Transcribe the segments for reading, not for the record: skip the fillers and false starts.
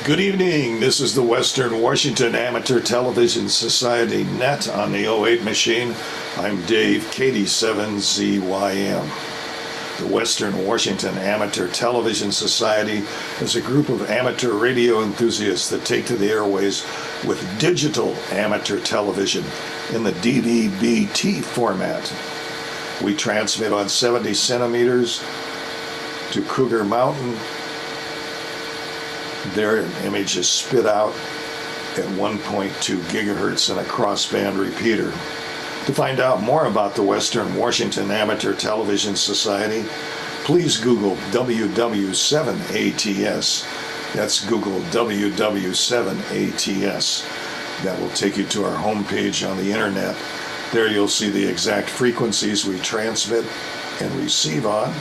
Good evening. This is the Western Washington Amateur Television Society net on the 08 machine. I'm Dave, KD7ZYM. The Western Washington Amateur Television Society is a group of amateur radio enthusiasts that take to the airways with digital amateur television in the DVB-T format. We transmit on 70 centimeters to Cougar Mountain. Their image is spit out at 1.2 gigahertz in a crossband repeater. To find out more about the Western Washington Amateur Television Society, please Google WW7ATS. That's Google WW7ATS. That will take you to our homepage on the internet. There you'll see the exact frequencies we transmit and receive on.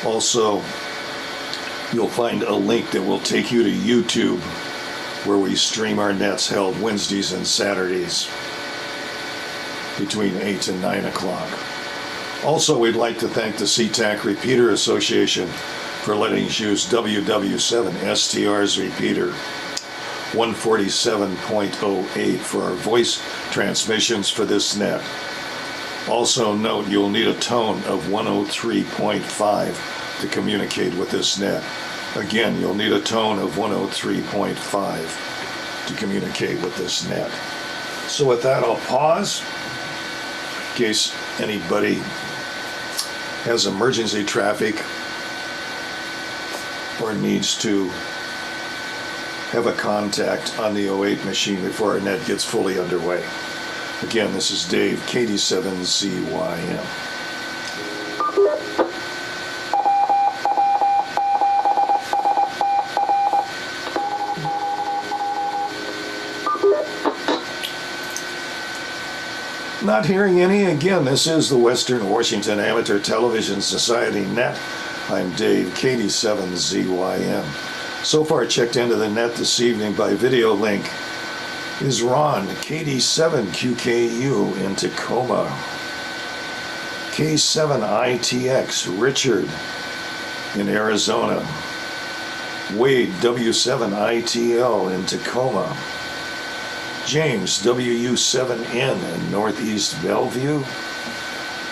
Also, you'll find a link that will take you to YouTube, where we stream our nets held Wednesdays and Saturdays between 8 and 9 o'clock. Also, we'd like to thank the SeaTac Repeater Association for letting us use WW7STR's repeater 147.08 for our voice transmissions for this net. Also note you'll need a tone of 103.5 to communicate with this net. Again, you'll need a tone of 103.5 to communicate with this net. So with that, I'll pause in case anybody has emergency traffic or needs to have a contact on the 08 machine before our net gets fully underway. Again, this is Dave, KD7ZYM. Not hearing any. Again, this is the Western Washington Amateur Television Society net. I'm Dave, KD7ZYM. So far checked into the net this evening by video link is Ron, KD7QKU in Tacoma. K7ITX, Richard in Arizona. Wade, W7ITL in Tacoma. James, WU7N in Northeast Bellevue.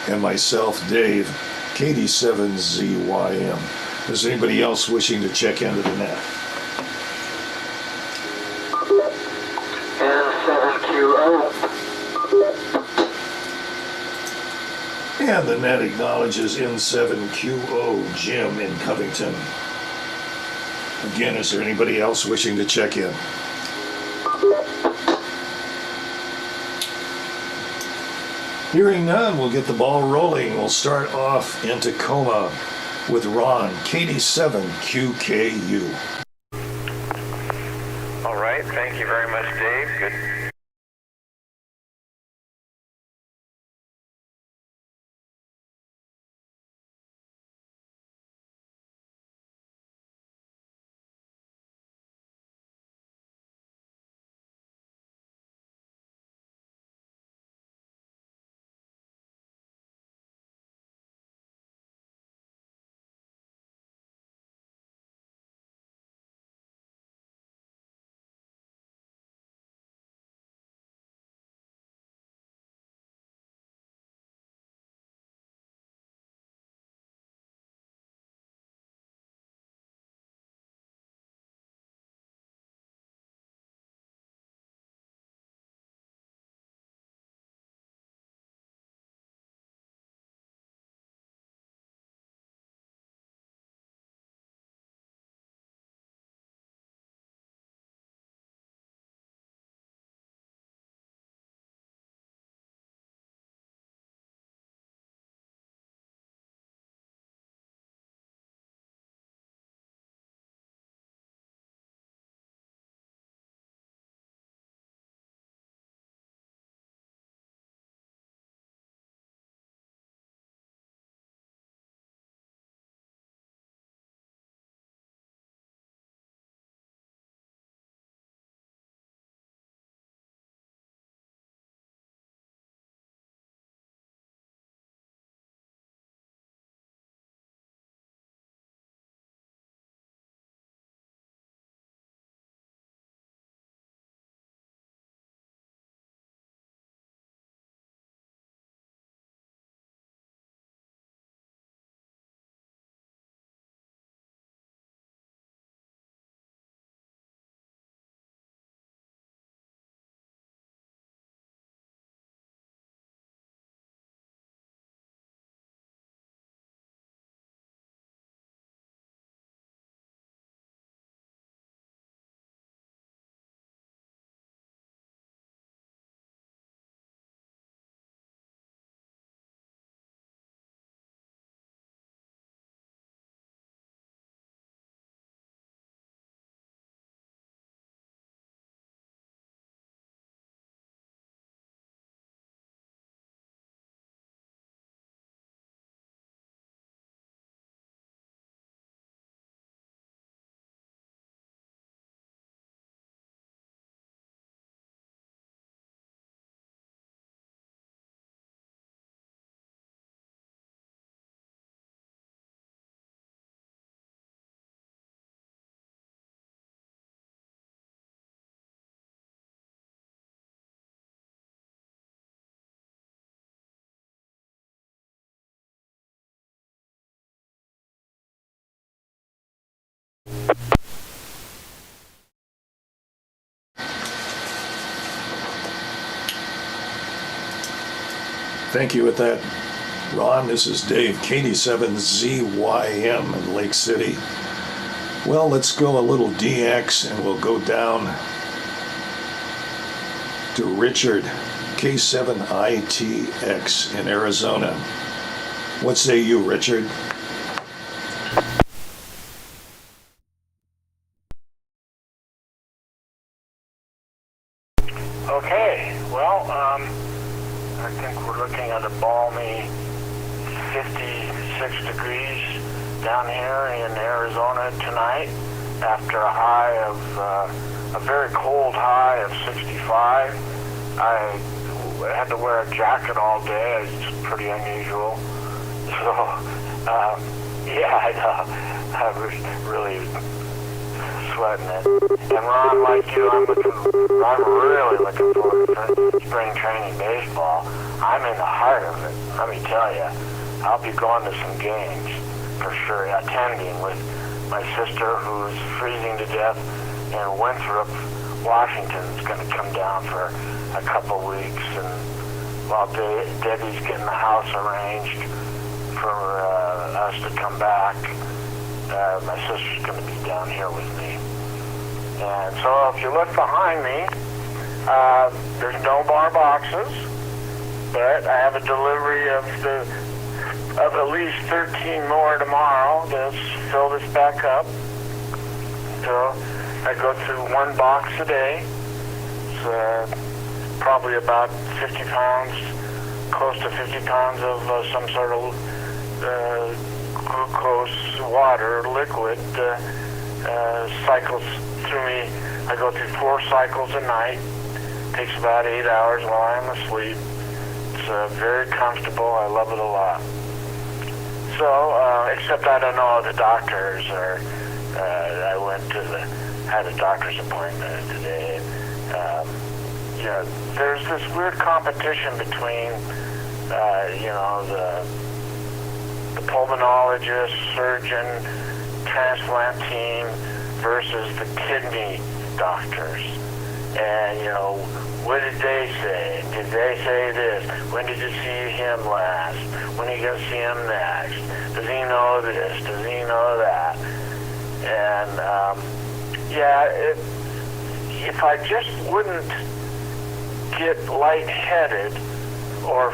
And myself, Dave, KD7ZYM. Is anybody else wishing to check into the net? And the net acknowledges N7QO, Jim in Covington. Again, is there anybody else wishing to check in? Hearing none, we'll get the ball rolling. We'll start off in Tacoma with Ron, KD7QKU. All right, thank you very much, Dave. Good. Thank you with that, Ron. This is Dave, KD7ZYM in Lake City. Well, let's go a little DX and we'll go down to Richard, K7ITX in Arizona. What say you, Richard? Okay, well, I think we're looking at a balmy 56 degrees down here in Arizona tonight after a high of, a very cold high of 65. I had to wear a jacket all day. It's pretty unusual. So, yeah, I was really sweating it. And Ron, like you, I'm really looking forward to spring training baseball. I'm in the heart of it. Let me tell you, I'll be going to some games for sure, attending with my sister who's freezing to death in Winthrop, Washington. Is going to come down for a couple weeks, and while Debbie's getting the house arranged for us to come back, my sister's going to be down here with me. And so if you look behind me, there's no bar boxes, but I have a delivery of at least 13 more tomorrow to fill this back up. So I go through one box a day. It's probably about 50 pounds, close to 50 pounds of some sort of glucose water, liquid, cycles through me. I go through 4 cycles a night. Takes about 8 hours while I'm asleep. It's very comfortable. I love it a lot. So, except I don't know the doctors, or I had a doctor's appointment today. Yeah, there's this weird competition between, the pulmonologist, surgeon, transplant team versus the kidney doctors. And, what did they say? Did they say this? When did you see him last? When are you going to see him next? Does he know this? Does he know that? And, if I just wouldn't get lightheaded or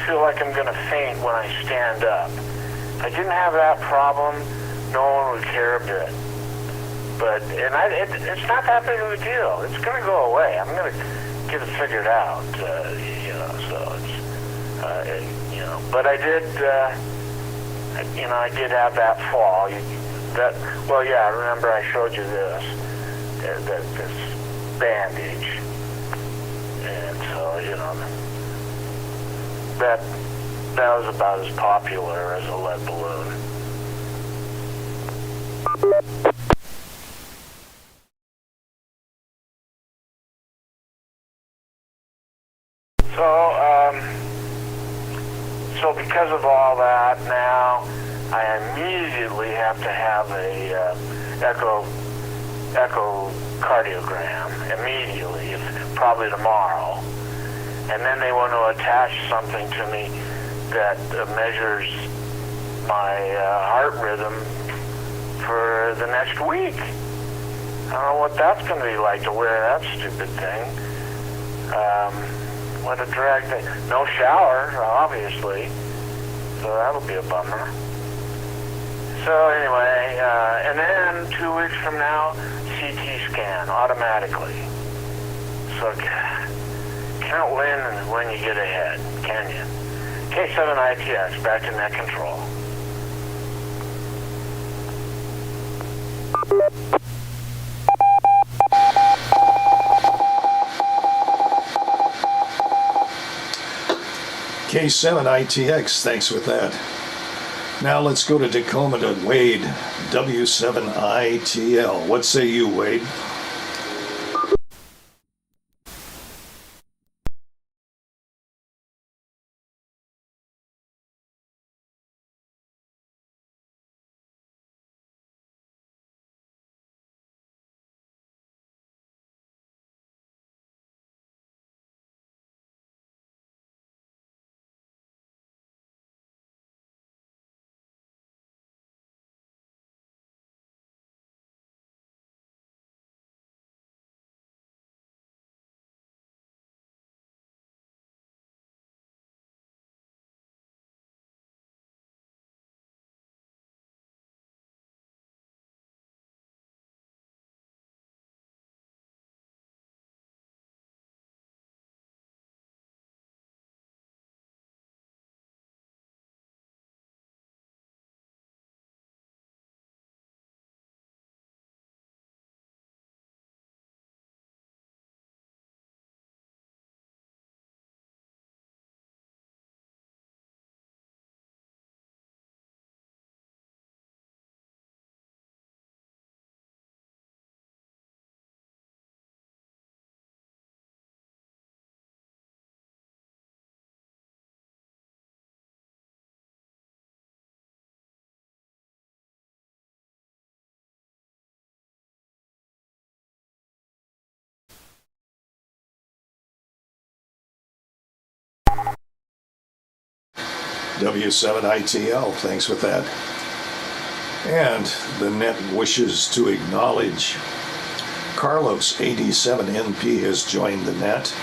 feel like I'm going to faint when I stand up. If I didn't have that problem, no one would care a bit. But it's not that big of a deal. It's going to go away. I'm going to get it figured out. So it's But I did. I did have that fall. Remember I showed you this bandage, and so that was about as popular as a lead balloon. So because of all that, now I immediately have to have a echocardiogram immediately, probably tomorrow. And then they want to attach something to me that measures my heart rhythm for the next week. I don't know what that's going to be like to wear that stupid thing. What a drag. No shower, obviously, so that'll be a bummer. So anyway, and then 2 weeks from now, CT scan automatically. So count when you get ahead, can you? K7ITX, back to net control. K7ITX, thanks with that. Now let's go to Tacoma to Wade, W7ITL. What say you, Wade? W7ITL, thanks with that. And the net wishes to acknowledge Carlos, AD7NP, has joined the net.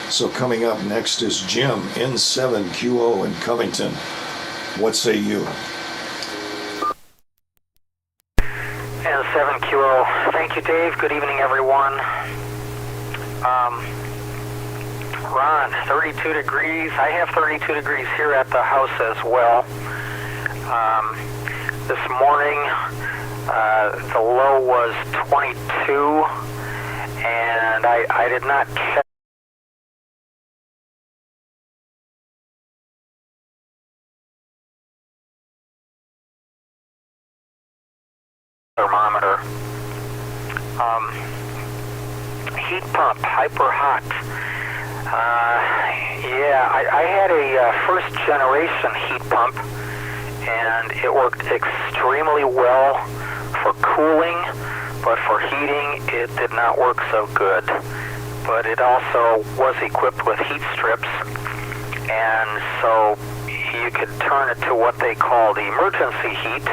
So coming up next is Jim, N7QO in Covington. What say you? N7QO. Thank you, Dave. Good evening, everyone. Ron, 32 degrees. I have 32 degrees here at the house as well. This morning, the low was 22, and I did not check thermometer. Heat pump, hyper hot. Yeah, I had a first generation heat pump, and it worked extremely well for cooling, but for heating it did not work so good. But it also was equipped with heat strips, and so you could turn it to what they called emergency heat,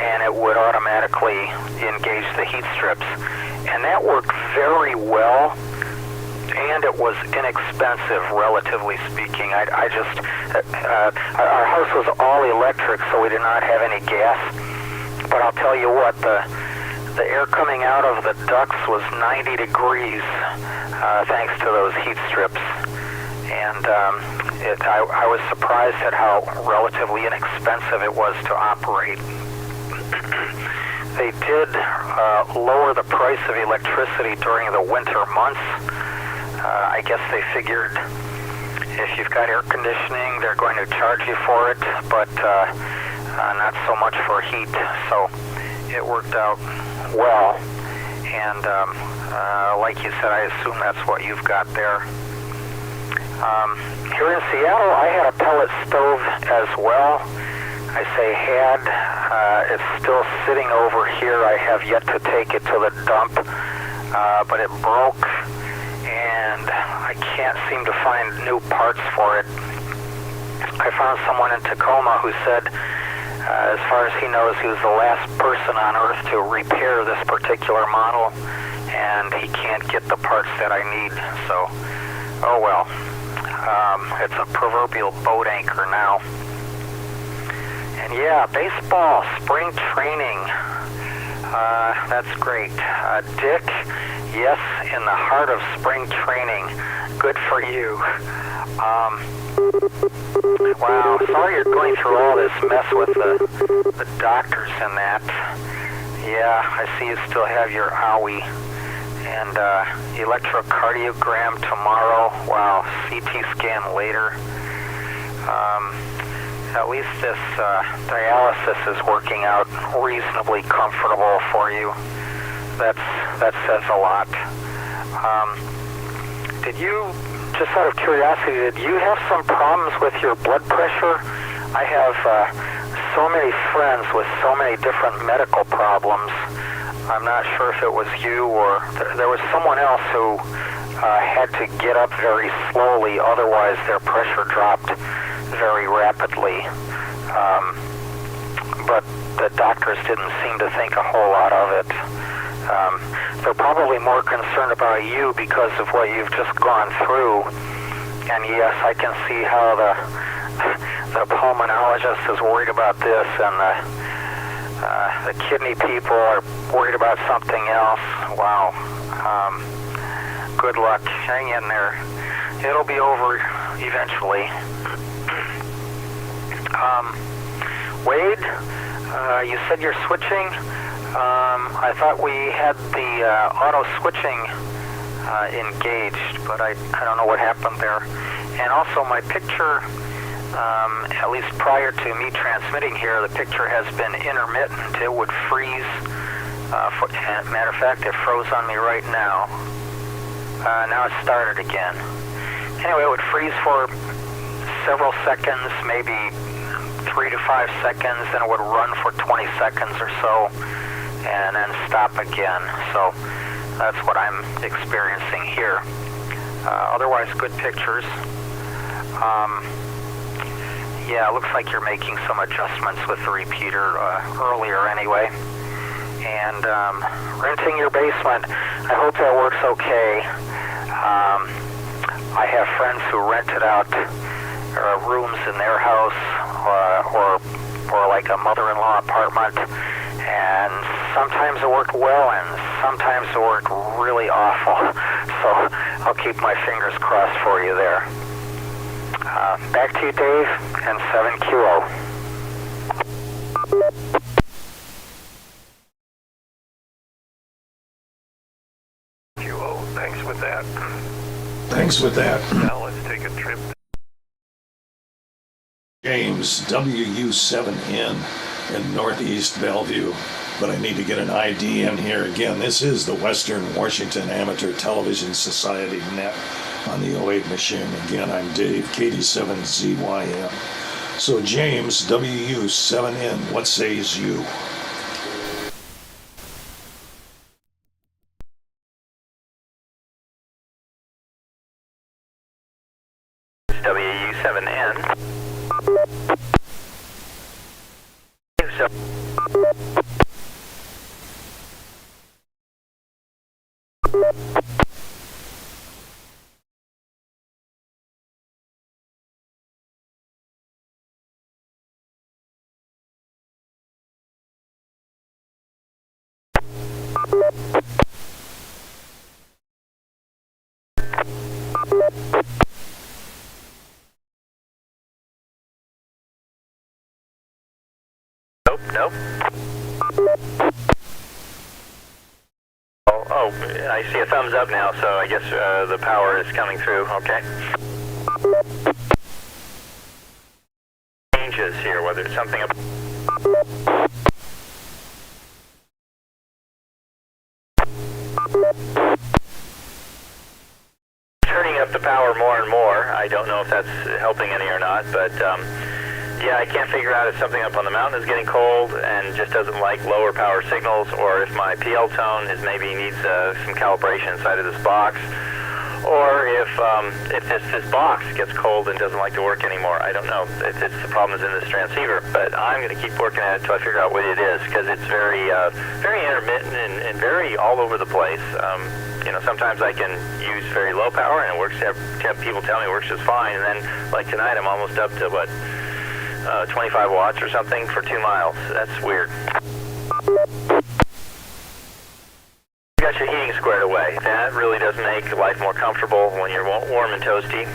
and it would automatically engage the heat strips. And that worked very well, and it was inexpensive, relatively speaking. Our house was all electric, so we did not have any gas. But I'll tell you what, the air coming out of the ducts was 90 degrees, thanks to those heat strips. And I was surprised at how relatively inexpensive it was to operate. They did lower the price of electricity during the winter months. I guess they figured if you've got air conditioning, they're going to charge you for it, but not so much for heat. So it worked out well. And like you said, I assume that's what you've got there. Here in Seattle, I had a pellet stove as well. I say had. It's still sitting over here. I have yet to take it to the dump, but it broke, and I can't seem to find new parts for it. I found someone in Tacoma who said, as far as he knows, he was the last person on Earth to repair this particular model, and he can't get the parts that I need. So, oh well. It's a proverbial boat anchor now. And yeah, baseball, spring training. That's great. Dick, yes, in the heart of spring training. Good for you. Wow, sorry you're going through all this mess with the doctors and that. Yeah, I see you still have your owie. And electrocardiogram tomorrow. Wow, CT scan later. At least this dialysis is working out reasonably comfortable for you. That says a lot. Did you, just out of curiosity, did you have some problems with your blood pressure? I have so many friends with so many different medical problems. I'm not sure if it was you or there was someone else who had to get up very slowly, otherwise their pressure dropped very rapidly. But the doctors didn't seem to think a whole lot of it. They're probably more concerned about you because of what you've just gone through. And yes, I can see how the pulmonologist is worried about this, and the kidney people are worried about something else. Wow. Good luck. Hang in there. It'll be over eventually. Wade, you said you're switching. I thought we had the auto switching engaged, but I don't know what happened there. And also my picture, at least prior to me transmitting here, the picture has been intermittent. It would freeze. Matter of fact, it froze on me right now. Now it started again. Anyway, it would freeze for several seconds, maybe 3 to 5 seconds, then it would run for 20 seconds or so, and then stop again. So that's what I'm experiencing here. Otherwise, good pictures. Yeah, it looks like you're making some adjustments with the repeater earlier anyway. And renting your basement, I hope that works okay. I have friends who rented out rooms in their house or like a mother-in-law apartment, and sometimes it worked well and sometimes it worked really awful. So I'll keep my fingers crossed for you there. Back to you, Dave, and 7QO. QO, thanks with that. Thanks with that. Now let's take a trip. James, WU7N in Northeast Bellevue. But I need to get an ID in here again. This is the Western Washington Amateur Television Society net on the 08 machine. Again, I'm Dave, KD7ZYM. So James, WU7N, what says you? WU7N. Nope. Oh, I see a thumbs up now, so I guess the power is coming through. Okay. Changes here, whether it's something up. Turning up the power more and more. I don't know if that's helping any or not, but yeah, I can't figure out if something up on the mountain is getting cold and just doesn't like lower power signals, or if my PL tone is maybe needs some calibration inside of this box, or if this box gets cold and doesn't like to work anymore. I don't know if it's the problem is in this transceiver, but I'm going to keep working at it until I figure out what it is, because it's very intermittent and very all over the place. You know, sometimes I can use very low power and it works. Have people tell me it works just fine, and then like tonight I'm almost up to what? 25 watts or something for 2 miles. That's weird. You got your heating squared away. That really does make life more comfortable when you're warm and toasty.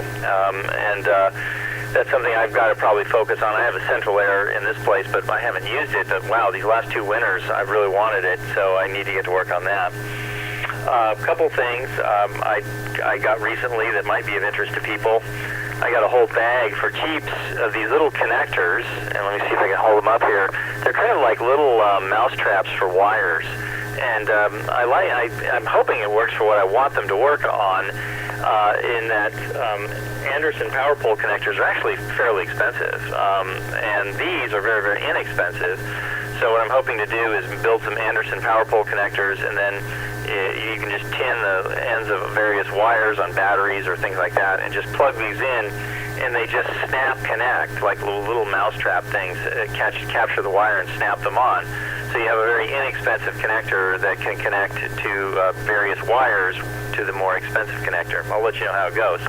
That's something I've got to probably focus on. I have a central air in this place, but I haven't used it. But wow, these last 2 winters, I've really wanted it, so I need to get to work on that. A couple things I got recently that might be of interest to people. I got a whole bag for keeps of these little connectors, and let me see if I can hold them up here. They're kind of like little mouse traps for wires, and I'm hoping it works for what I want them to work on. In that Anderson power pole connectors are actually fairly expensive, and these are very, very inexpensive. So what I'm hoping to do is build some Anderson power pole connectors, and then you can just tin the ends of various wires on batteries or things like that, and just plug these in, and they just snap connect like little mousetrap things, capture the wire and snap them on. So you have a very inexpensive connector that can connect to various wires to the more expensive connector. I'll let you know how it goes.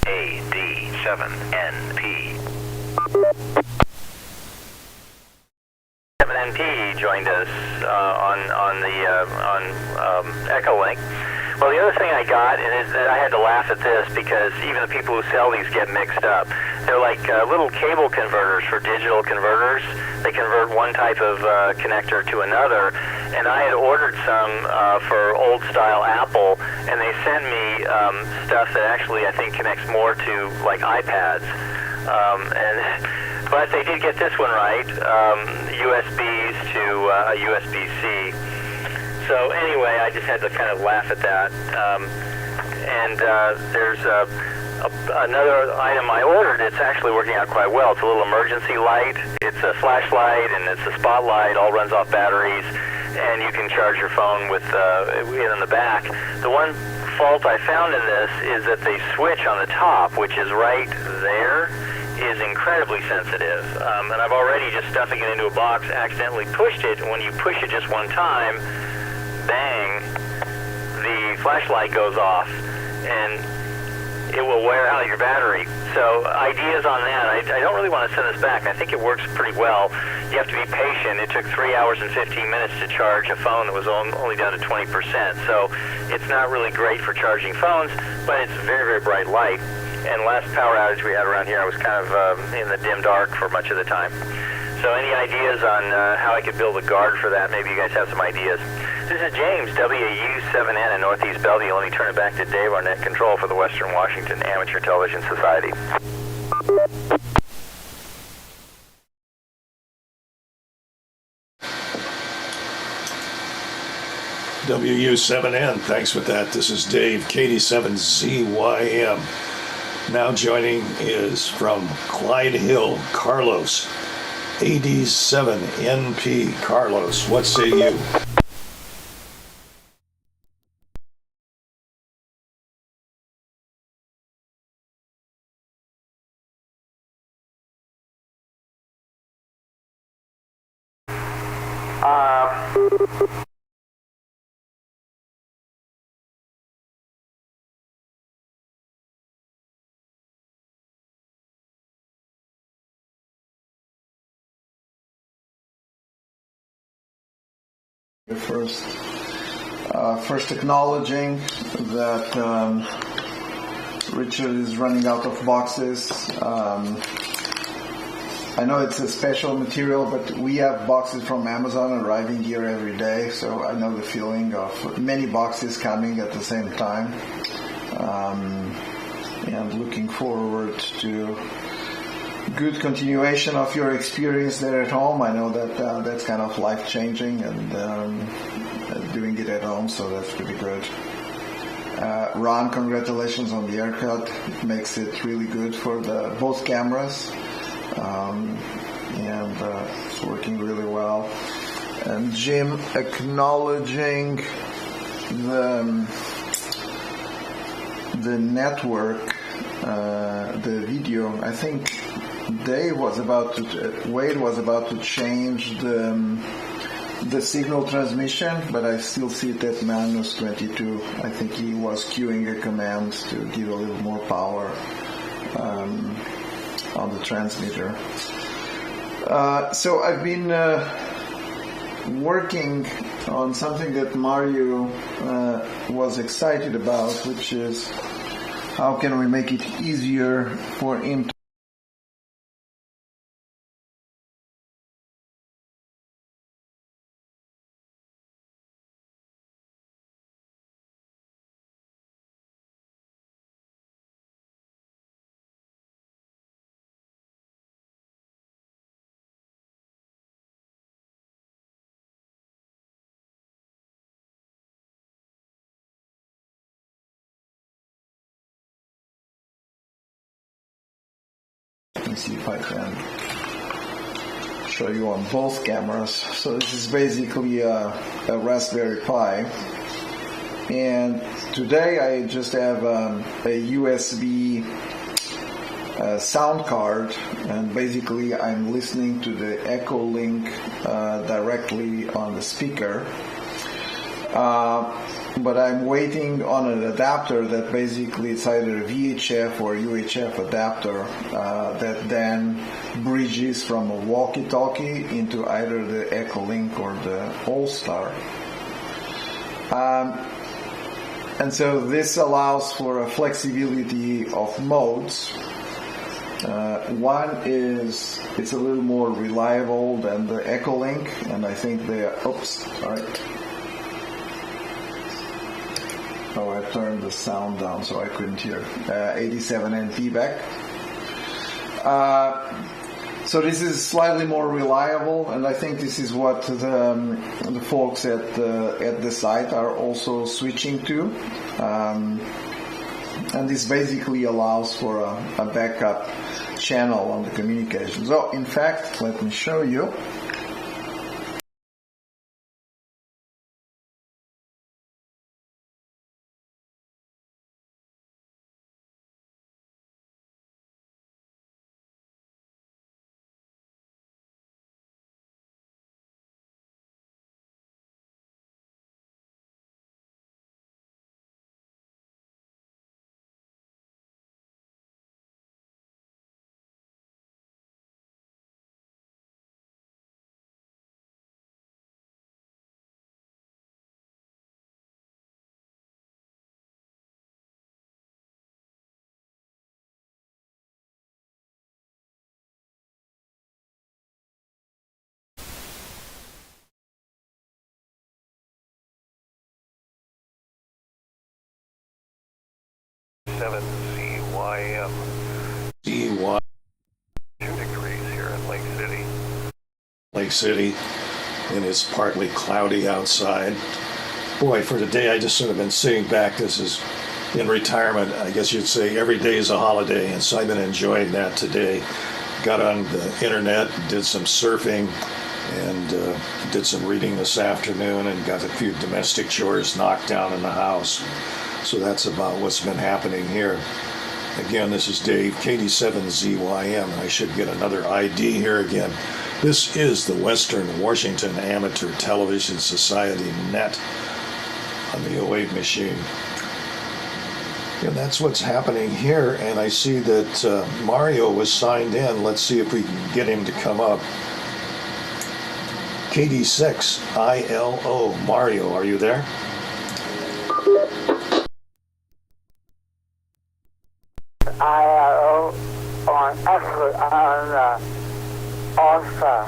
AD7NP. 7NP joined us on Echolink. Well, the other thing I got, and I had to laugh at this because even the people who sell these get mixed up. They're like little cable converters for digital converters. They convert one type of connector to another, and I had ordered some for old style Apple, and they sent me stuff that actually I think connects more to like iPads. But they did get this one right, USBs to USB-C. So anyway, I just had to kind of laugh at that. There's another item I ordered. It's actually working out quite well. It's a little emergency light. It's a flashlight and it's a spotlight. All runs off batteries. and you can charge your phone with in the back. The one fault I found in this is that the switch on the top, which is right there, is incredibly sensitive. And I've already, just stuffing it into a box, accidentally pushed it. And when you push it just one time, bang, the flashlight goes off, and it will wear out your battery. So ideas on that. I don't really want to send this back. I think it works pretty well. You have to be patient. It took 3 hours and 15 minutes to charge a phone that was only down to 20%. So it's not really great for charging phones, but it's very, very bright light. And last power outage we had around here, I was kind of in the dim dark for much of the time. So any ideas on how I could build a guard for that? Maybe you guys have some ideas. This is James, WW7ATS in Northeast Bellevue. Let me turn it back to Dave, our net control for the Western Washington Amateur Television Society. WU7N, thanks for that. This is Dave, KD7ZYM. Now joining is from Clyde Hill, Carlos, AD7NP. Carlos, what say you? First acknowledging that Richard is running out of boxes. I know it's a special material, but we have boxes from Amazon arriving here every day, so I know the feeling of many boxes coming at the same time. And looking forward to good continuation of your experience there at home. I know that that's kind of life-changing, and doing it at home, so that's pretty good. Ron, congratulations on the haircut. It makes it really good for both cameras, and it's working really well. And Jim, acknowledging the network, the video. I think Wade was about to change the signal transmission, but I still see it at -22. I think he was queuing a command to give a little more power on the transmitter. So I've been working on something that Mario was excited about, which is how can we make it easier for him to see if I can show you on both cameras. So this is basically a Raspberry Pi, and today I just have a USB sound card, and basically I'm listening to the Echo Link directly on the speaker. But I'm waiting on an adapter that basically it's either a VHF or UHF adapter that then bridges from a walkie-talkie into either the Echo Link or the All-Star. And so this allows for a flexibility of modes. One is it's a little more reliable than the Echo Link, and I think Oh, I turned the sound down so I couldn't hear. 87NP back. So this is slightly more reliable, and I think this is what the folks at the site are also switching to. And this basically allows for a backup channel on the communication. So in fact, let me show you. WW7CYM. CY 2 degrees here in Lake City. Lake City, and it's partly cloudy outside. Boy, for today, I just sort of been sitting back. This is in retirement. I guess you'd say every day is a holiday, and so I've been enjoying that today. Got on the internet, did some surfing, and did some reading this afternoon, and got a few domestic chores knocked down in the house. So that's about what's been happening here. Again, this is Dave, KD7ZYM. I should get another ID here again. This is the Western Washington Amateur Television Society net on the 08 machine. And that's what's happening here, and I see that Mario was signed in. Let's see if we can get him to come up. KD6ILO. Mario, are you there? IRO on effort on All-Star.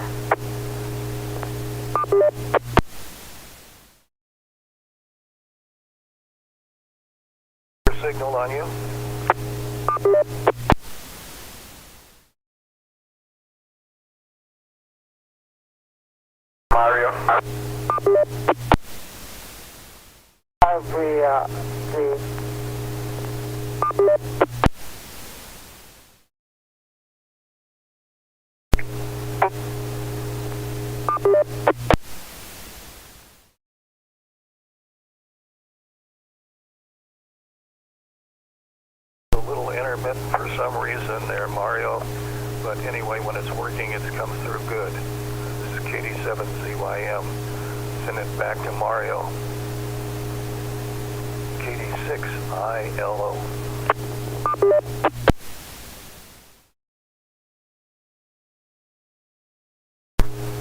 Signal on you. Mario. The A little intermittent for some reason there, Mario. But anyway, when it's working, it comes through good. This is KD7ZYM. Send it back to Mario. KD6ILO.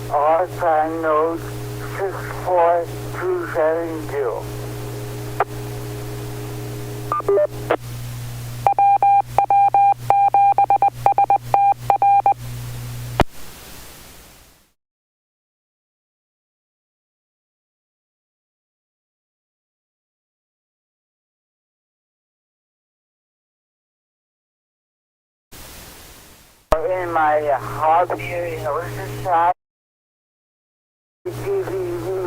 All-Star node 64272. In my hobby university side, TV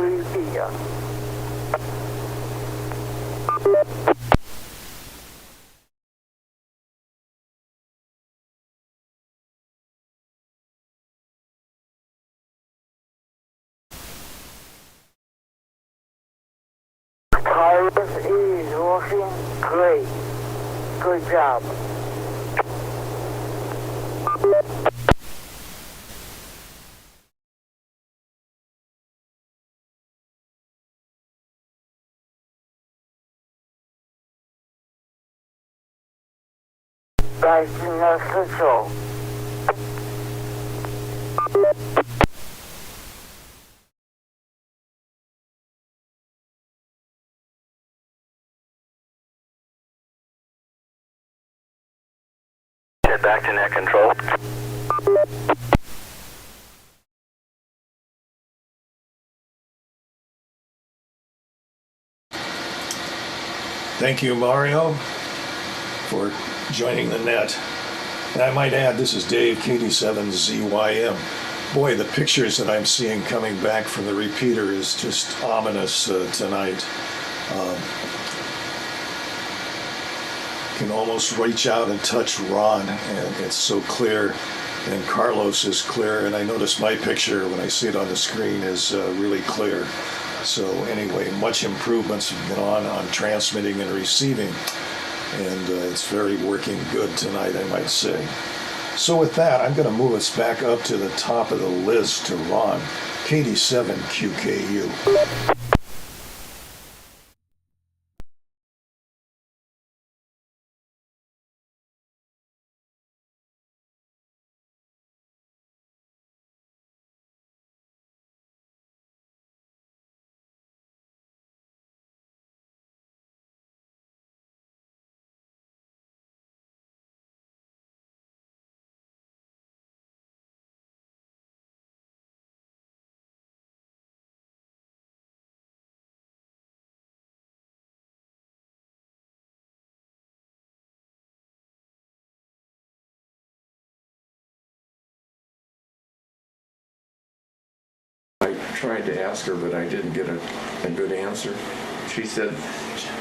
review. Carlos is working great. Good job. Back to North Central. Head back to net control. Thank you, Mario, for joining the net. And I might add, this is Dave, KD7ZYM. Boy, the pictures that I'm seeing coming back from the repeater is just ominous tonight. Can almost reach out and touch Ron, and it's so clear. And Carlos is clear, and I notice my picture when I see it on the screen is really clear. So anyway, much improvements have gone on transmitting and receiving, and it's very working good tonight, I might say. So with that, I'm going to move us back up to the top of the list to Ron, KD7QKU. tried to ask her, but I didn't get a good answer. She said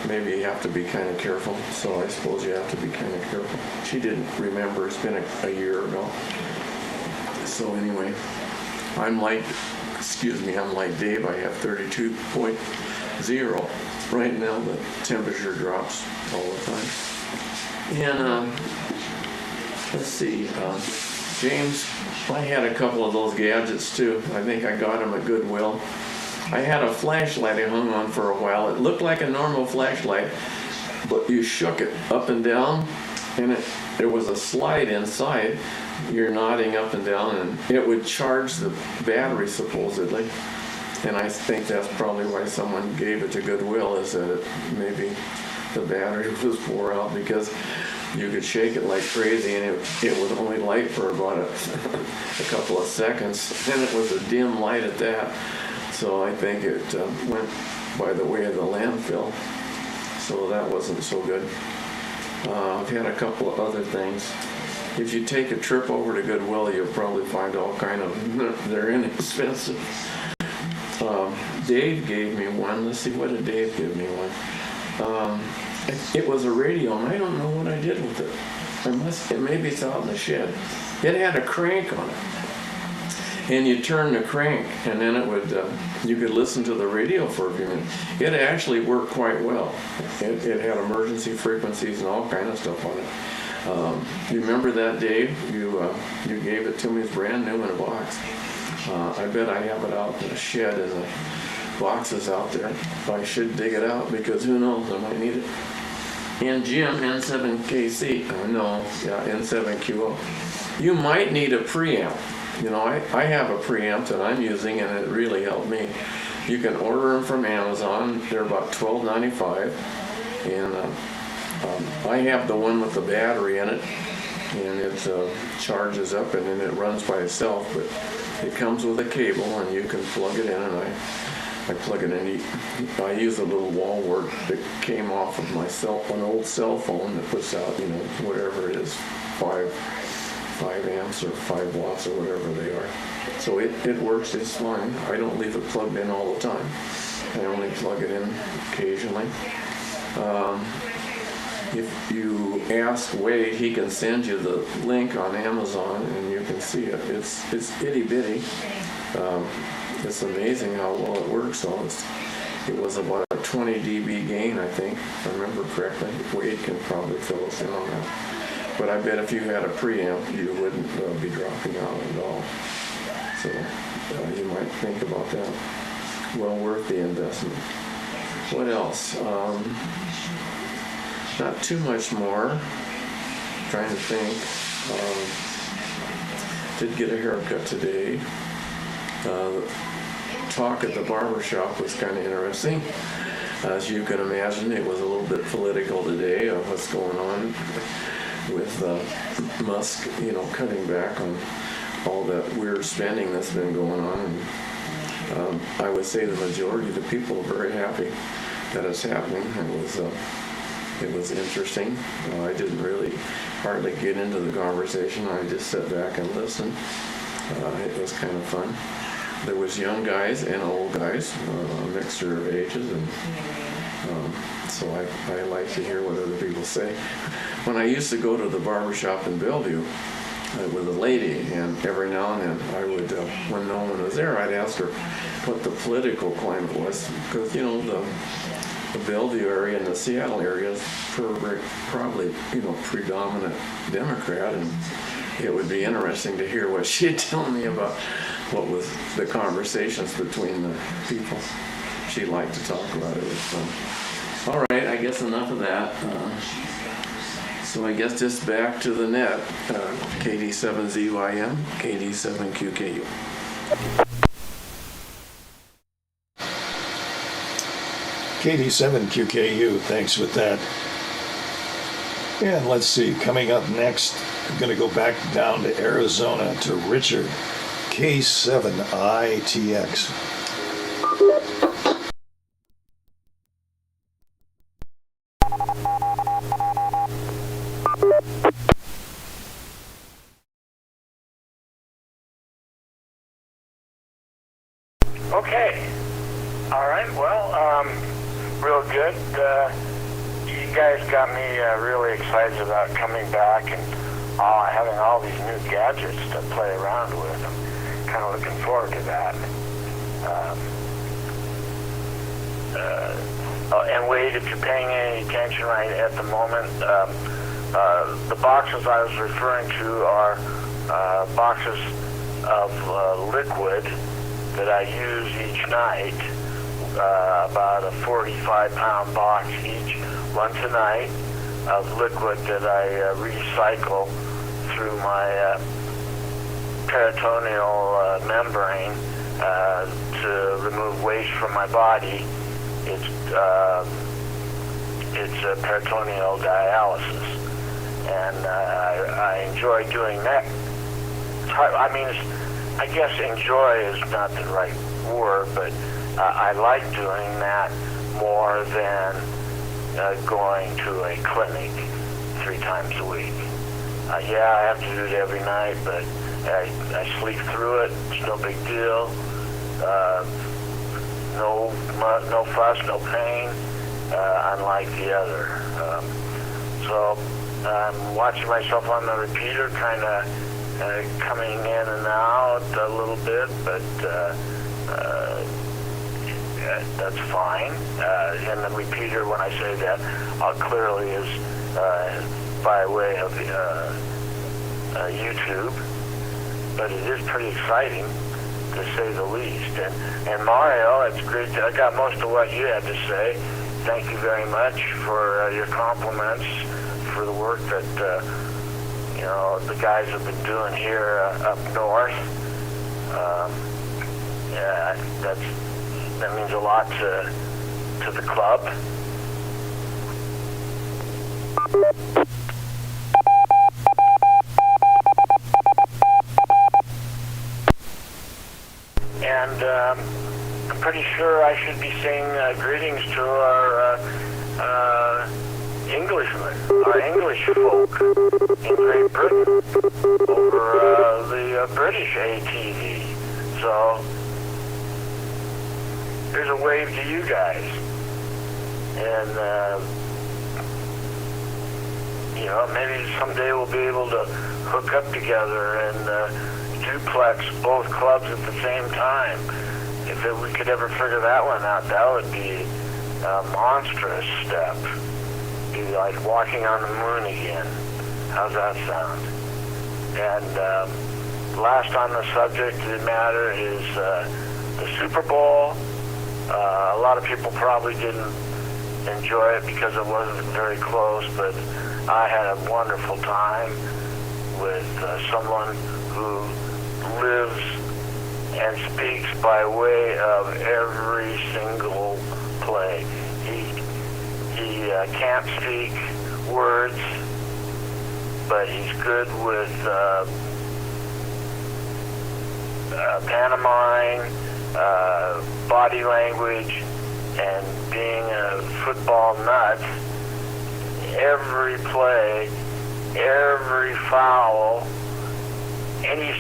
maybe you have to be kind of careful, so I suppose you have to be kind of careful. She didn't remember. It's been a year ago. So anyway, I'm like Dave. I have 32.0. Right now the temperature drops all the time. And let's see, James, I had a couple of those gadgets too. I think I got them at Goodwill. I had a flashlight I hung on for a while. It looked like a normal flashlight, but you shook it up and down, and there was a slide inside. You're nodding up and down, and it would charge the battery supposedly. And I think that's probably why someone gave it to Goodwill, is that maybe the battery was wore out, because you could shake it like crazy and it would only light for about a couple of seconds, and it was a dim light at that. So I think it went by the way of the landfill, so that wasn't so good. I've had a couple of other things. If you take a trip over to Goodwill, you'll probably find all kind of, they're inexpensive. Dave gave me one. Let's see, what did Dave give me one? It was a radio, and I don't know what I did with it. Maybe it's out in the shed. It had a crank on it, and you turn the crank, and then it would. You could listen to the radio for a few minutes. It actually worked quite well. It had emergency frequencies and all kind of stuff on it. You remember that, Dave? You gave it to me. It's brand new in a box. I bet I have it out in the shed, and the boxes out there. I should dig it out, because who knows, I might need it. And Jim, N7KC, N7QO. You might need a preamp. You know, I have a preamp that I'm using, and it really helped me. You can order them from Amazon. They're about $12.95, and I have the one with the battery in it, and it charges up, and then it runs by itself, but it comes with a cable, and you can plug it in, and I plug it in. I use a little wall wart that came off of my an old cell phone that puts out, whatever it is, 5 amps or 5 watts or whatever they are. So it works, it's fine. I don't leave it plugged in all the time. I only plug it in occasionally. If you ask Wade, he can send you the link on Amazon, and you can see it. It's itty bitty. It's amazing how well it works. It was about a 20 dB gain, I think, if I remember correctly. Wade can probably fill us in on that. But I bet if you had a preamp, you wouldn't be dropping out at all. So you might think about that. Well worth the investment. What else? Not too much more. Trying to think. Did get a haircut today. Talk at the barber shop was kind of interesting. As you can imagine, it was a little bit political today of what's going on with Musk, cutting back on all that weird spending that's been going on. And I would say the majority of the people are very happy that it's happening. It was interesting. I didn't really hardly get into the conversation. I just sat back and listened. It was kind of fun. There was young guys and old guys, a mixture of ages, and so I like to hear what other people say. When I used to go to the barber shop in Bellevue with a lady, and every now and then I would, when no one was there, I'd ask her what the political climate was, because the Bellevue area and the Seattle area is probably predominant Democrat, and it would be interesting to hear what she'd tell me about what was the conversations between the people. She liked to talk about it. It was fun. All right, I guess enough of that. So I guess just back to the net, KD7ZYM, KD7QKU. KD7QKU, thanks with that. And let's see, coming up next, I'm going to go back down to Arizona to Richard, K7ITX. Okay. you guys got me really excited about coming back and having all these new gadgets to play around with. I'm kind of looking forward to that. And Wade, if you're paying any attention right at the moment, the boxes I was referring to are boxes of liquid that I use each night, about a 45-pound box each, once a night, of liquid that I recycle through my peritoneal membrane to remove waste from my body. It's peritoneal dialysis, and I enjoy doing that. I mean, I guess enjoy is not the right word, but I like doing that more than going to a clinic 3 times a week. Yeah, I have to do it every night, but I sleep through it. It's no big deal. No fuss, no pain, unlike the other. So I'm watching myself on the repeater, kind of coming in and out a little bit, but that's fine. And the repeater, when I say that, clearly is by way of YouTube, but it is pretty exciting, to say the least. And Mario, it's great. I got most of what you had to say. Thank you very much for your compliments, for the work that the guys have been doing here up north. Yeah, that means a lot to the club. And I'm pretty sure I should be saying greetings to our Englishmen, our English folk in Great Britain over the British ATV. So here's a wave to you guys. And maybe someday we'll be able to hook up together and duplex both clubs at the same time. If we could ever figure that one out, that would be a monstrous step. Be like walking on the moon again. How's that sound? And last on the subject matter is the Super Bowl. A lot of people probably didn't enjoy it because it wasn't very close, but I had a wonderful time with someone who lives and speaks by way of every single play. He can't speak words, but he's good with pantomime, body language, and being a football nut. Every play, every foul, any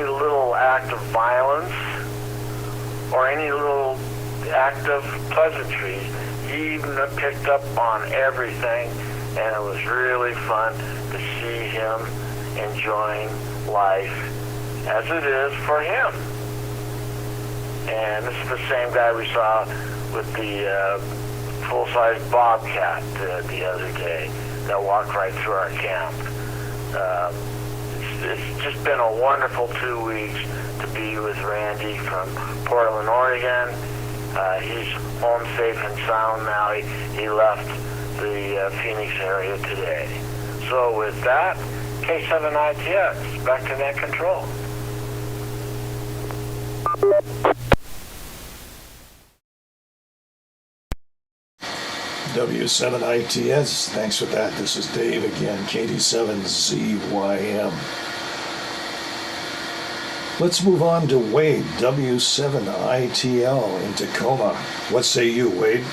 little act of violence or any little act of pleasantry, he even picked up on everything, and it was really fun to see him enjoying life as it is for him. And this is the same guy we saw with the full-size bobcat the other day that walked right through our camp. It's just been a wonderful 2 weeks to be with Randy from Portland, Oregon. He's home safe and sound now. He left the Phoenix area today. So with that, K7ITS, back to net control. W7ITS, thanks for that. This is Dave again, KD7ZYM. Let's move on to Wade, W7ITL in Tacoma. What say you, Wade?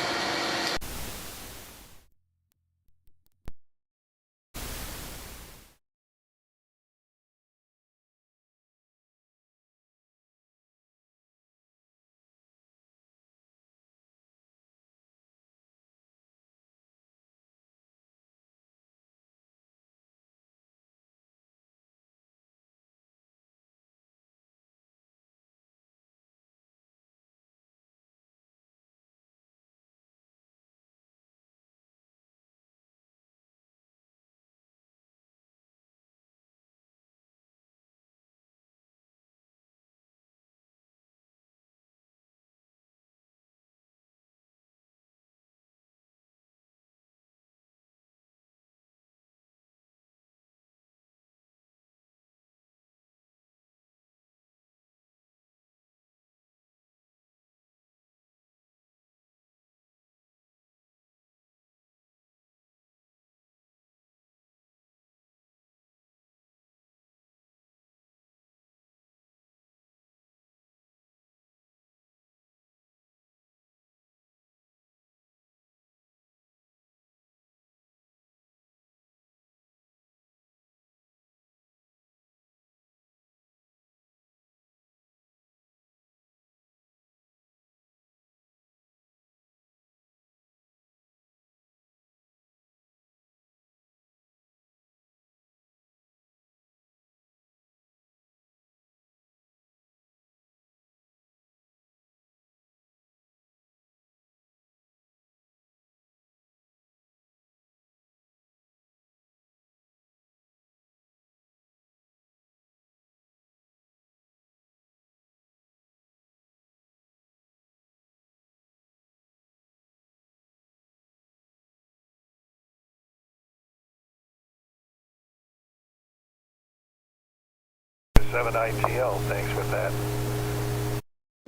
WW7ITL. Thanks with that.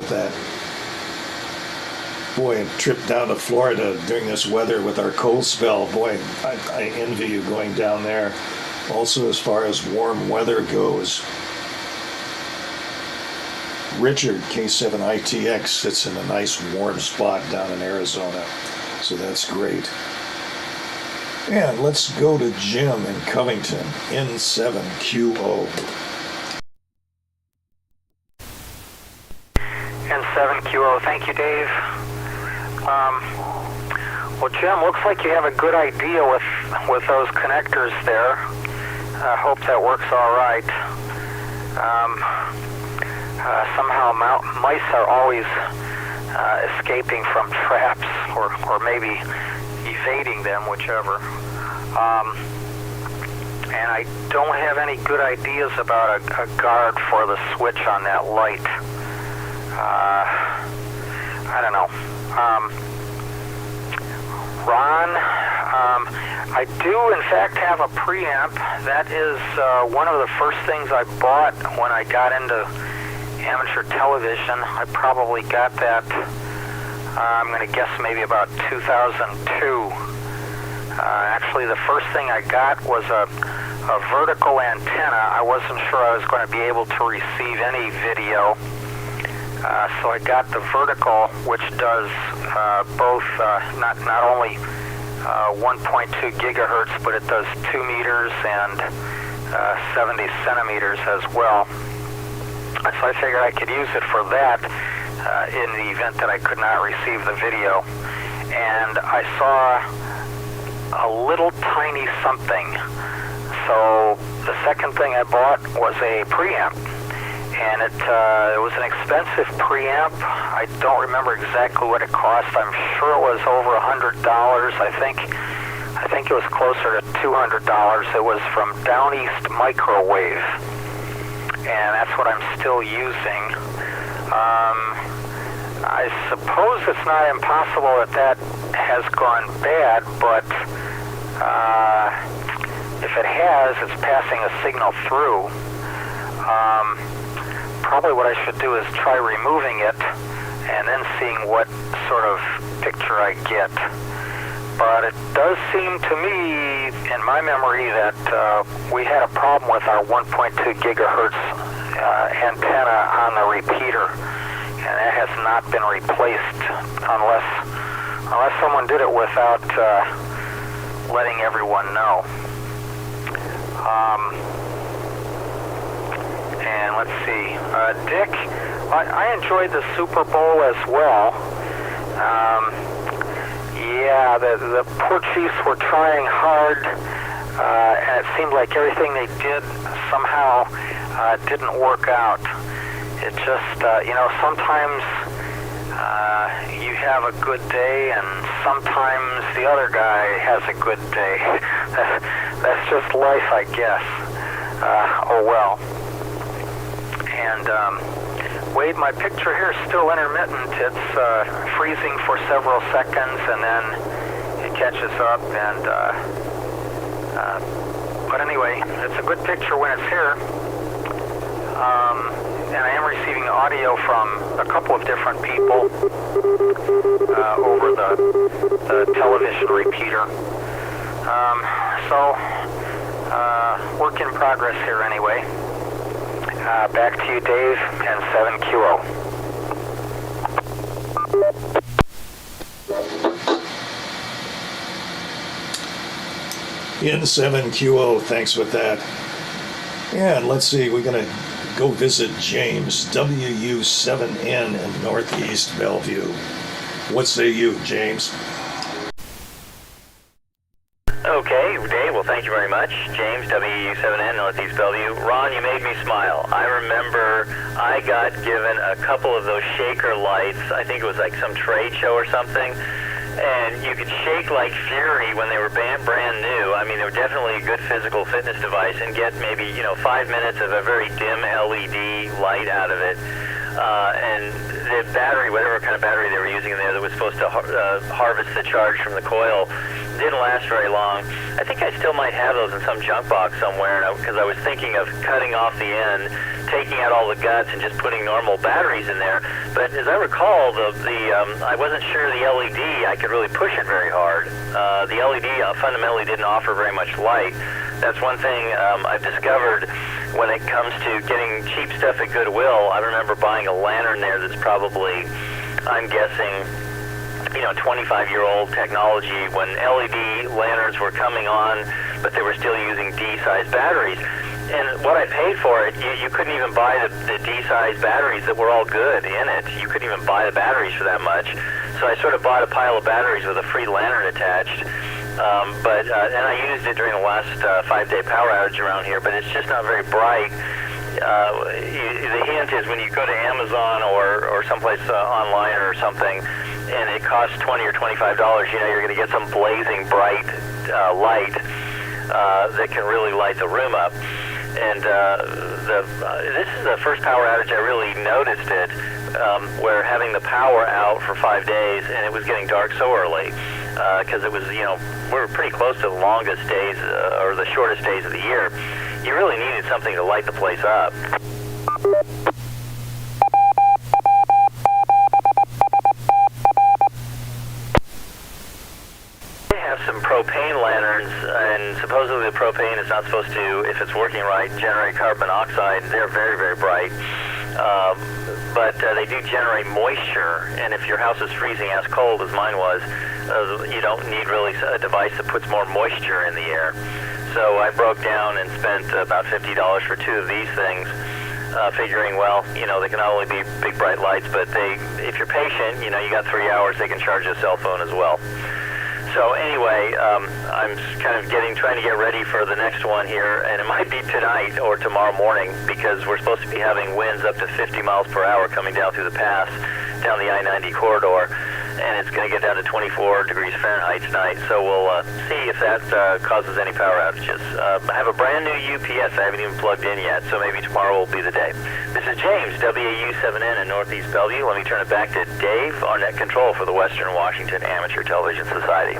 That. Boy, a trip down to Florida during this weather with our cold spell. Boy, I envy you going down there. Also, as far as warm weather goes, Richard, K7ITX, sits in a nice warm spot down in Arizona. So that's great. And let's go to Jim in Covington, N7QO. N7QO, thank you, Dave. Well, Jim, looks like you have a good idea with those connectors there. I hope that works all right. Somehow mice are always escaping from traps, or maybe evading them, whichever. And I don't have any good ideas about a guard for the switch on that light. I don't know. Ron, I do in fact have a preamp. That is one of the first things I bought when I got into amateur television. I probably got that, I'm going to guess maybe about 2002. Actually, the first thing I got was a vertical antenna. I wasn't sure I was going to be able to receive any video. So I got the vertical, which does both not only 1.2 gigahertz, but it does 2 meters and 70 centimeters as well. So I figured I could use it for that in the event that I could not receive the video. And I saw a little tiny something. So the second thing I bought was a preamp. And it was an expensive preamp. I don't remember exactly what it cost. I'm sure it was over $100. I think it was closer to $200. It was from Down East Microwave, and that's what I'm still using. I suppose it's not impossible that has gone bad, but if it has, it's passing a signal through. Probably what I should do is try removing it and then seeing what sort of picture I get. But it does seem to me, in my memory, that we had a problem with our 1.2 gigahertz antenna on the repeater, and that has not been replaced unless someone did it without letting everyone know. And let's see, Dick, I enjoyed the Super Bowl as well. Yeah, the poor Chiefs were trying hard, and it seemed like everything they did somehow didn't work out. It just, sometimes you have a good day, and sometimes the other guy has a good day. That's just life, I guess. Oh well. And Wade, my picture here is still intermittent. It's freezing for several seconds, and then it catches up. And but anyway, it's a good picture when it's here. And I am receiving audio from a couple of different people over the television repeater. So work in progress here anyway. Back to you, Dave, and 7QO. N7QO, thanks with that. And let's see, we're going to go visit James, WU7N in Northeast Bellevue. What say you, James? Okay, Dave, well, thank you very much. James, WU7N, Northeast Bellevue. Ron, you made me smile. I remember I got given a couple of those shaker lights. I think it was like some trade show or something. And you could shake like fury when they were brand new. I mean, they were definitely a good physical fitness device, and get maybe, 5 minutes of a very dim LED light out of it. And the battery, whatever kind of battery they were using in there that was supposed to harvest the charge from the coil, didn't last last very long. I think I still might have those in some junk box somewhere, because I was thinking of cutting off the end, taking out all the guts, and just putting normal batteries in there. But as I recall, I wasn't sure the LED, I could really push it very hard. The LED fundamentally didn't offer very much light. That's one thing I've discovered when it comes to getting cheap stuff at Goodwill. I remember buying a lantern there that's probably, I'm guessing, 25-year-old technology when LED lanterns were coming on, but they were still using D-size batteries. And what I paid for it, you couldn't even buy the D-size batteries that were all good in it. You couldn't even buy the batteries for that much. So I sort of bought a pile of batteries with a free lantern attached. And I used it during the last 5-day power outage around here, but it's just not very bright. The hint is when you go to Amazon or someplace online or something, and it costs $20 or $25, you're going to get some blazing bright light that can really light the room up. And this is the first power outage I really noticed it, where having the power out for 5 days, and it was getting dark so early, because it was, we were pretty close to the longest days or the shortest days of the year. You really needed something to light the place up. They have some propane lanterns, and supposedly the propane is not supposed to, if it's working right, generate carbon monoxide. They're very, very bright. But they do generate moisture, and if your house is freezing as cold as mine was, you don't need really a device that puts more moisture in the air. So I broke down and spent about $50 for 2 of these things, figuring, well, they can not only be big bright lights, but if you're patient, you got 3 hours, they can charge a cell phone as well. So anyway, I'm kind of trying to get ready for the next one here, and it might be tonight or tomorrow morning, because we're supposed to be having winds up to 50 miles per hour coming down through the pass, down the I-90 corridor, and it's going to get down to 24 degrees Fahrenheit tonight. So we'll see if that causes any power outages. I have a brand new UPS I haven't even plugged in yet, so maybe tomorrow will be the day. This is James, WW7N in Northeast Bellevue. Let me turn it back to Dave, our net control for the Western Washington Amateur Television Society.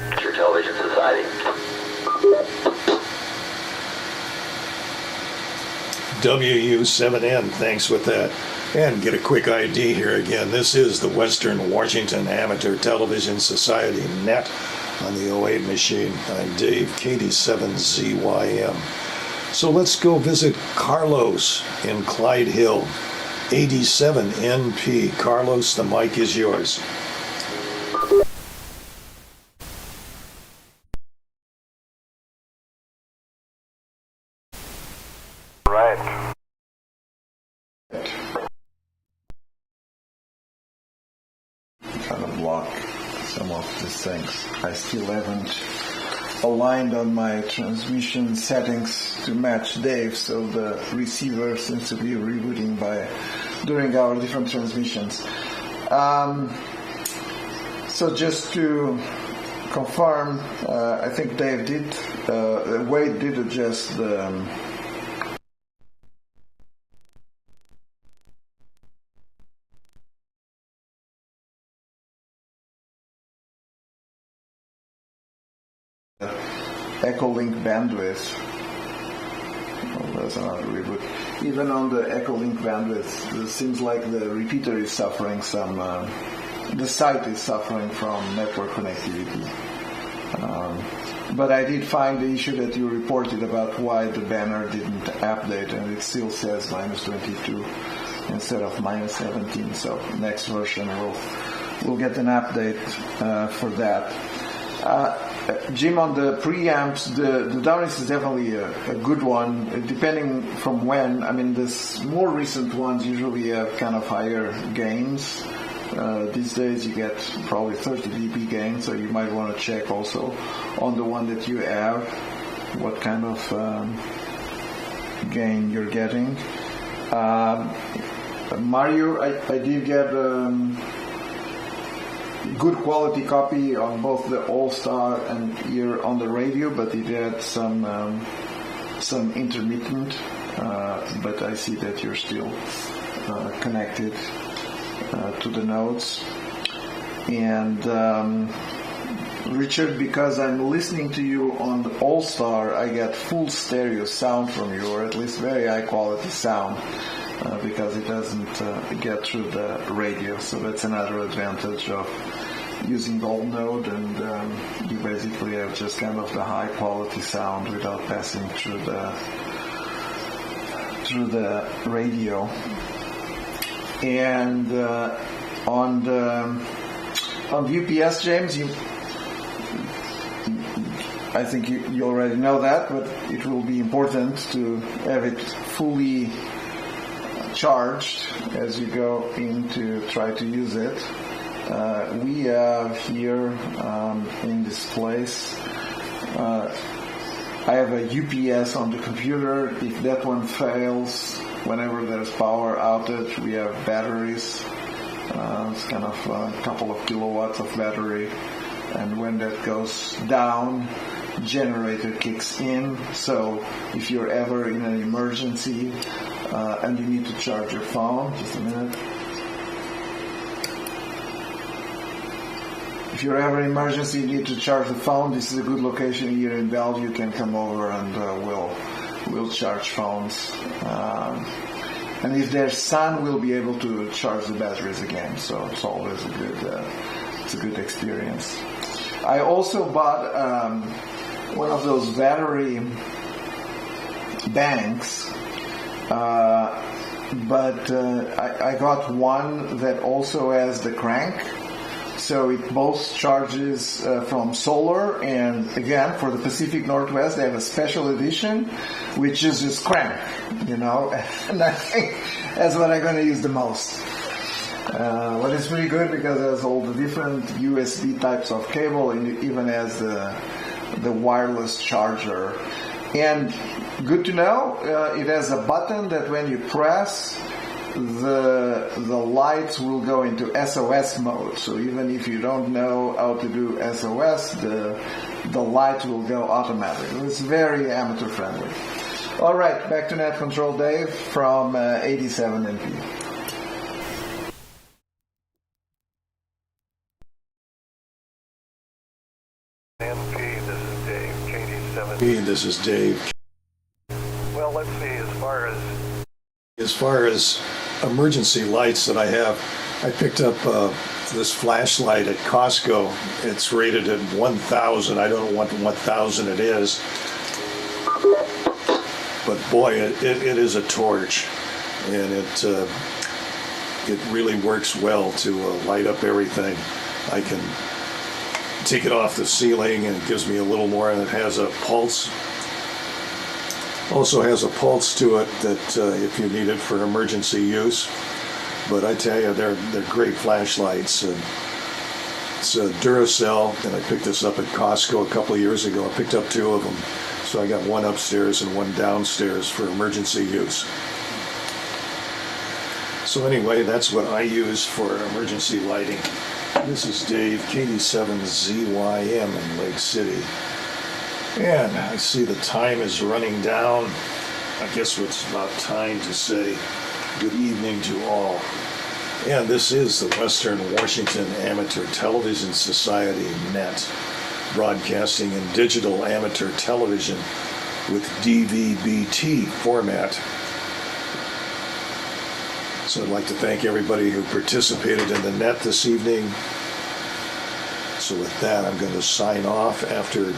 WU7N, thanks with that. And get a quick ID here again. This is the Western Washington Amateur Television Society net on the 08 machine. I'm Dave, KD7ZYM. So let's go visit Carlos in Clyde Hill, 87NP. Carlos, the mic is yours. Right. Kind of block some of these things. I still haven't aligned on my transmission settings to match Dave, so the receiver seems to be rebooting during our different transmissions. So just to confirm, I think Dave Wade did adjust the Echolink bandwidth. Oh, that's another reboot. Even on the Echolink bandwidth, it seems like the repeater is suffering the site is suffering from network connectivity. But I did find the issue that you reported about why the banner didn't update, and it still says -22 instead of -17. So next version we'll get an update for that. Jim, on the preamps, the Downlink is definitely a good one, depending from when. I mean, the more recent ones usually have kind of higher gains. These days you get probably 30 dB gain, so you might want to check also on the one that you have what kind of gain you're getting. Mario, I did get good quality copy on both the All-Star and here on the radio, but it had some intermittent, but I see that you're still connected to the nodes. And Richard, because I'm listening to you on the All-Star, I get full stereo sound from you, or at least very high quality sound, because it doesn't get through the radio. So that's another advantage of using Gold Node, and you basically have just kind of the high quality sound without passing through the radio. And on UPS, James, I think you already know that, but it will be important to have it fully charged as you go in to try to use it. We have here in this place, I have a UPS on the computer. If that one fails, whenever there's power outage, we have batteries. It's kind of a couple of kilowatts of battery, and when that goes down, generator kicks in. So if you're ever in an emergency and you need to charge your phone, just a minute. If you're ever in emergency, you need to charge the phone, this is a good location here in Bellevue. You can come over and we'll charge phones. And if there's sun, we'll be able to charge the batteries again. So it's always a good experience. I also bought one of those battery banks, but I got one that also has the crank. So it both charges from solar, and again, for the Pacific Northwest, they have a special edition, which is just crank, and I think that's what I'm going to use the most. But it's pretty good because it has all the different USB types of cable, and it even has the wireless charger. And good to know, it has a button that when you press, the lights will go into SOS mode. So even if you don't know how to do SOS, the light will go automatically. It's very amateur friendly. All right, back to Net Control Dave from 87NP. NP, this is Dave, KD7. This is Dave. Well, let's see, As far as emergency lights that I have, I picked up this flashlight at Costco. It's rated at 1,000. I don't know what 1,000 it is, but boy, it is a torch, and it really works well to light up everything. I can take it off the ceiling, and it gives me a little more, and it has a pulse. Also has a pulse to it that if you need it for emergency use. But I tell you, they're great flashlights. It's a Duracell, and I picked this up at Costco a couple of years ago. I picked up 2 of them. So I got one upstairs and one downstairs for emergency use. So anyway, that's what I use for emergency lighting. This is Dave, KD7ZYM in Lake City. And I see the time is running down. I guess it's about time to say good evening to all. And this is the Western Washington Amateur Television Society NET, broadcasting in digital amateur television with DVB-T format. So I'd like to thank everybody who participated in the NET this evening. So with that, I'm going to sign off after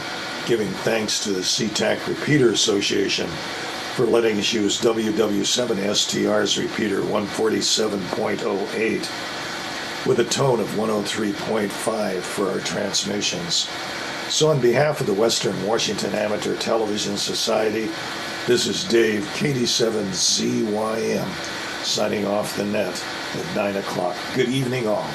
giving thanks to the SeaTac Repeater Association for letting us use WW7STR's repeater 147.08 with a tone of 103.5 for our transmissions. So on behalf of the Western Washington Amateur Television Society, this is Dave, KD7ZYM, signing off the net at 9 o'clock. Good evening all.